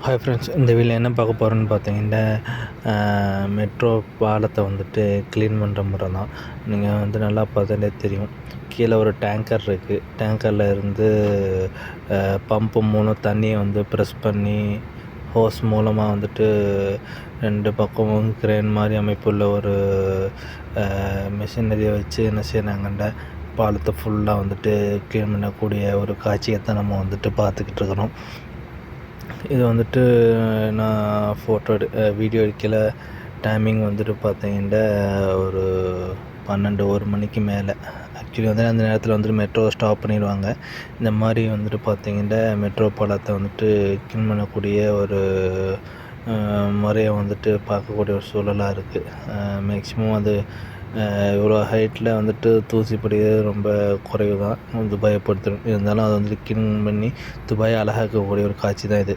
Hi friends, இந்த வீடியோவில் என்ன பார்க்க போகிறோன்னு பார்த்தீங்கன்னா மெட்ரோ பாலத்தை வந்துட்டு க்ளீன் பண்ணுற முறை தான். நீங்கள் வந்து நல்லா பார்த்தாலே தெரியும். கீழே ஒரு டேங்கர் இருக்குது. டேங்கரில் இருந்து பம்பு மூலம் தண்ணியை வந்து ப்ரெஸ் பண்ணி ஹோஸ் மூலமாக வந்துட்டு 2 பக்கமும் கிரேன் மாதிரி அமைப்புள்ள ஒரு மிஷினரியை வச்சு என்ன செய்கிறாங்கன்னா பாலத்தை ஃபுல்லாக வந்துட்டு க்ளீன் பண்ணக்கூடிய ஒரு காட்சியை தான் நம்ம வந்துட்டு பார்த்துக்கிட்டு இருக்கிறோம். இது வந்துட்டு நான் வீடியோ எடுக்கல. டைமிங் வந்துட்டு பார்த்தீங்கன்னா ஒரு 1 மணிக்கு மேலே. ஆக்சுவலி வந்து அந்த நேரத்தில் வந்துட்டு மெட்ரோ ஸ்டாப் பண்ணிடுவாங்க. இந்த மாதிரி வந்துட்டு பார்த்தீங்கன்னா மெட்ரோ பாலத்தை வந்துட்டு க்ளீன் பண்ணக்கூடிய ஒரு முறையை வந்துட்டு பார்க்கக்கூடிய ஒரு சூழலாக இருக்குது. மேக்ஸிமம் அது இவ்வளோ ஹைட்டில் வந்துட்டு தூசி படிகிறது ரொம்ப குறைவு தான் துபாயை பொறுத்தவரைக்கும். இருந்தாலும் அதை வந்துட்டு க்ளீன் பண்ணி துபாயை அழகாக்கக்கூடிய ஒரு காட்சி தான் இது.